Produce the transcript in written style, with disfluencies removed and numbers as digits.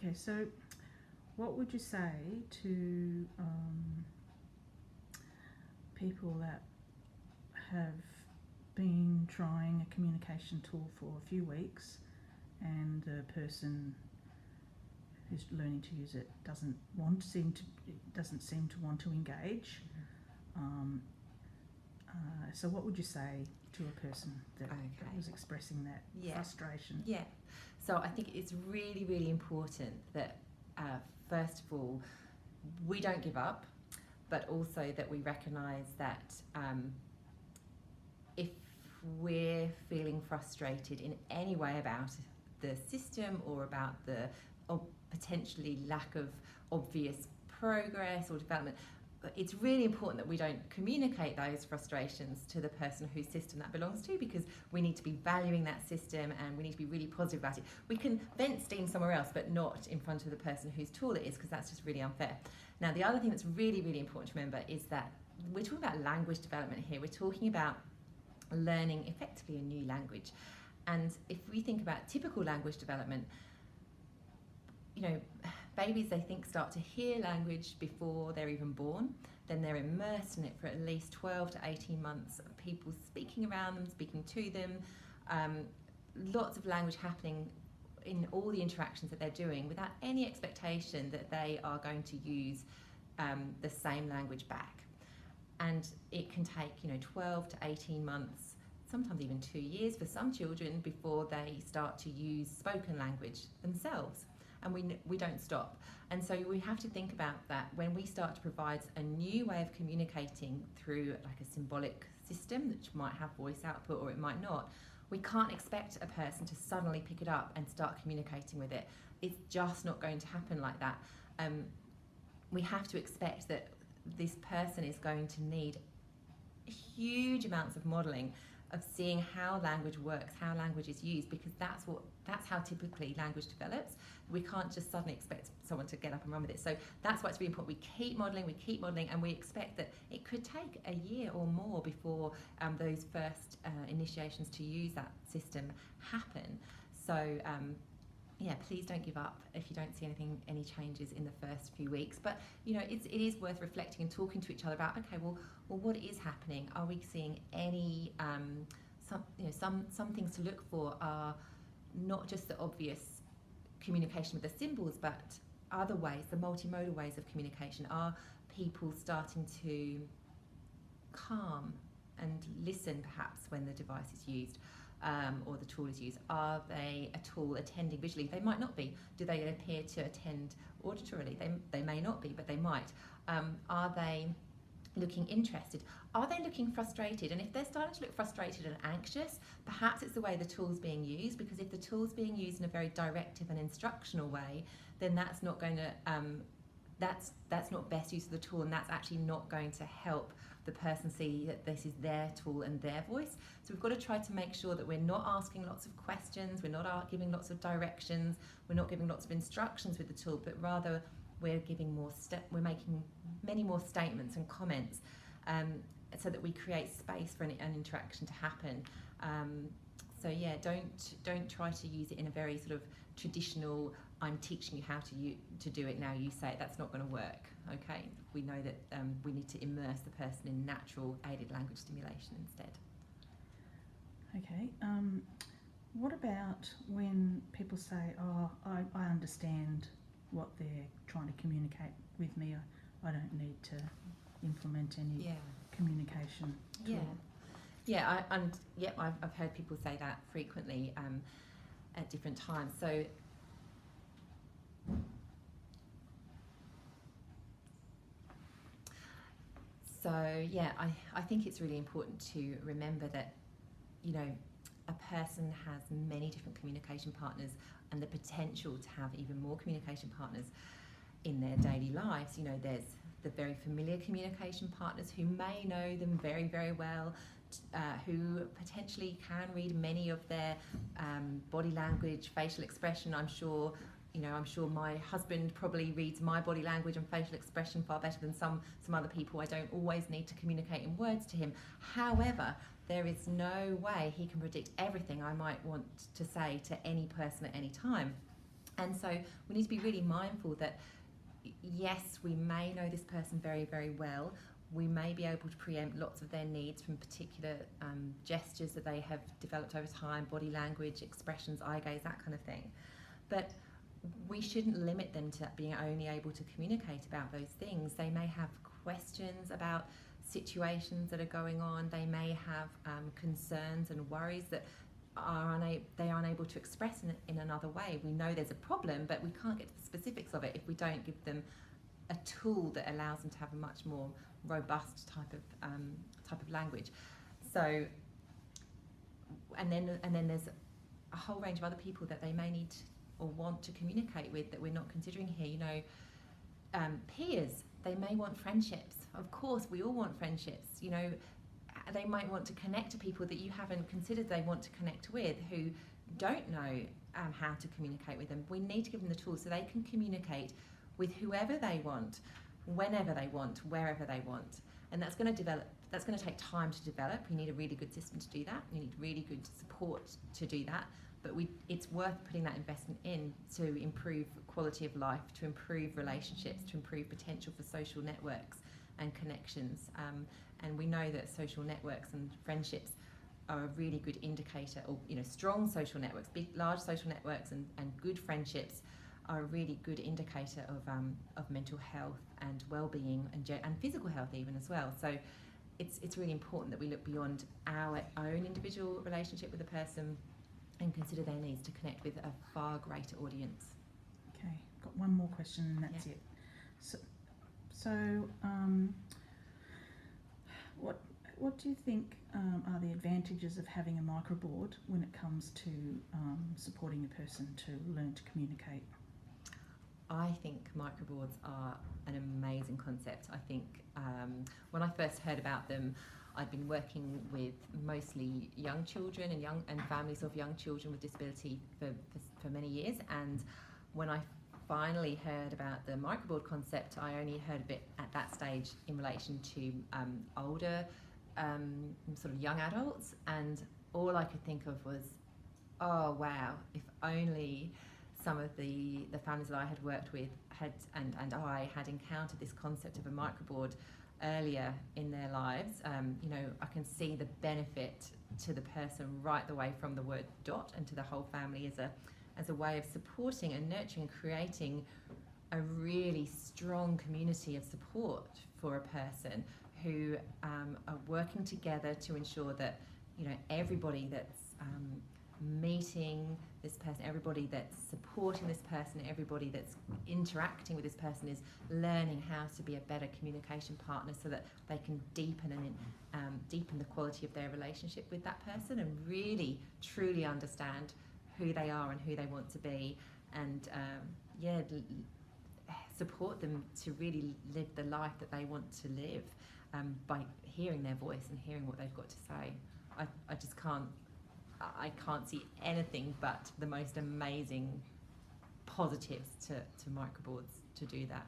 Okay, so what would you say to people that have been trying a communication tool for a few weeks and the person who's learning to use it doesn't seem to want to engage? So what would you say to a person that was expressing that frustration? Yeah. So I think it's really, really important that first of all, we don't give up, but also that we recognise that if we're feeling frustrated in any way about the system or about the potentially lack of obvious progress or development, it's really important that we don't communicate those frustrations to the person whose system that belongs to, because we need to be valuing that system and we need to be really positive about it. We can vent steam somewhere else, but not in front of the person whose tool it is, because that's just really unfair. Now, the other thing that's really, really important to remember is that we're talking about language development here. We're talking about learning effectively a new language. And if we think about typical language development, you know, babies, they think, start to hear language before they're even born. Then they're immersed in it for at least 12 to 18 months of people speaking around them, speaking to them. Lots of language happening in all the interactions that they're doing without any expectation that they are going to use the same language back. And it can take, 12 to 18 months, sometimes even 2 years for some children before they start to use spoken language themselves. And we don't stop. And so we have to think about that when we start to provide a new way of communicating through like a symbolic system, which might have voice output or it might not. We can't expect a person to suddenly pick it up and start communicating with it. It's just not going to happen like that. We have to expect that this person is going to need huge amounts of modelling of seeing how language works, how language is used, because that's how typically language develops. We can't just suddenly expect someone to get up and run with it. So that's why it's really important. We keep modelling, and we expect that it could take a year or more before those first initiations to use that system happen. So please don't give up if you don't see any changes in the first few weeks. But it is worth reflecting and talking to each other about, okay, well, what is happening? Are we seeing any some things to look for are not just the obvious communication with the symbols, but other ways, the multimodal ways of communication. Are people starting to calm and listen perhaps when the device is used? Or the tool is used? Are they at all attending visually? They might not be. Do they appear to attend auditorily? They may not be, but they might. Are they looking interested? Are they looking frustrated? And if they're starting to look frustrated and anxious, perhaps it's the way the tool's being used, because if the tool's being used in a very directive and instructional way, then that's not going to that's not best use of the tool, and that's actually not going to help the person see that this is their tool and their voice. So we've got to try to make sure that we're not asking lots of questions, we're not giving lots of directions, we're not giving lots of instructions with the tool, but rather we're giving we're making many more statements and comments, so that we create space for an interaction to happen. Don't try to use it in a very sort of traditional, I'm teaching you how to do it, now you say it. That's not going to work. Okay, we know that we need to immerse the person in natural aided language stimulation instead. Okay, what about when people say, I understand what they're trying to communicate with me, I don't need to implement any communication tool? I've heard people say that frequently at different times. I think it's really important to remember that, a person has many different communication partners and the potential to have even more communication partners in their daily lives. There's the very familiar communication partners who may know them very, very well, who potentially can read many of their body language, facial expression. I'm sure my husband probably reads my body language and facial expression far better than some other people. I don't always need to communicate in words to him. However, there is no way he can predict everything I might want to say to any person at any time. And so we need to be really mindful that, yes, we may know this person very, very well. We may be able to preempt lots of their needs from particular gestures that they have developed over time, body language, expressions, eye gaze, that kind of thing. But we shouldn't limit them to being only able to communicate about those things. They may have questions about situations that are going on. They may have concerns and worries that they are unable to express in another way. We know there's a problem, but we can't get to the specifics of it if we don't give them a tool that allows them to have a much more robust type of language. So, and then there's a whole range of other people that they may need or want to communicate with that we're not considering here. You know, peers. They may want friendships. Of course, we all want friendships. You know, they might want to connect to people that you haven't considered they want to connect with, who don't know how to communicate with them. We need to give them the tools so they can communicate with whoever they want, whenever they want, wherever they want. And that's going to take time to develop. You need a really good system to do that. You need really good support to do that. But it's worth putting that investment in to improve quality of life, to improve relationships, to improve potential for social networks and connections. And we know that social networks and friendships are a really good indicator, or strong social networks, big, large social networks, and good friendships are a really good indicator of mental health and well-being and physical health even as well. So it's really important that we look beyond our own individual relationship with a person and consider their needs to connect with a far greater audience. Okay, got one more question and that's it. So what do you think are the advantages of having a microboard when it comes to supporting a person to learn to communicate? I think microboards are an amazing concept. I think when I first heard about them, I'd been working with mostly young children and families of young children with disability for many years, and when I finally heard about the microboard concept, I only heard of it at that stage in relation to older sort of young adults, and all I could think of was, oh wow, if only some of the families that I had worked with and I had encountered this concept of a microboard earlier in their lives. I can see the benefit to the person right the way from the word dot and to the whole family as a way of supporting and nurturing, creating a really strong community of support for a person who are working together to ensure that everybody that's meeting this person, everybody that's supporting this person, everybody that's interacting with this person is learning how to be a better communication partner so that they can deepen the quality of their relationship with that person and really truly understand who they are and who they want to be, and support them to really live the life that they want to live by hearing their voice and hearing what they've got to say. I can't see anything but the most amazing positives to microboards to do that.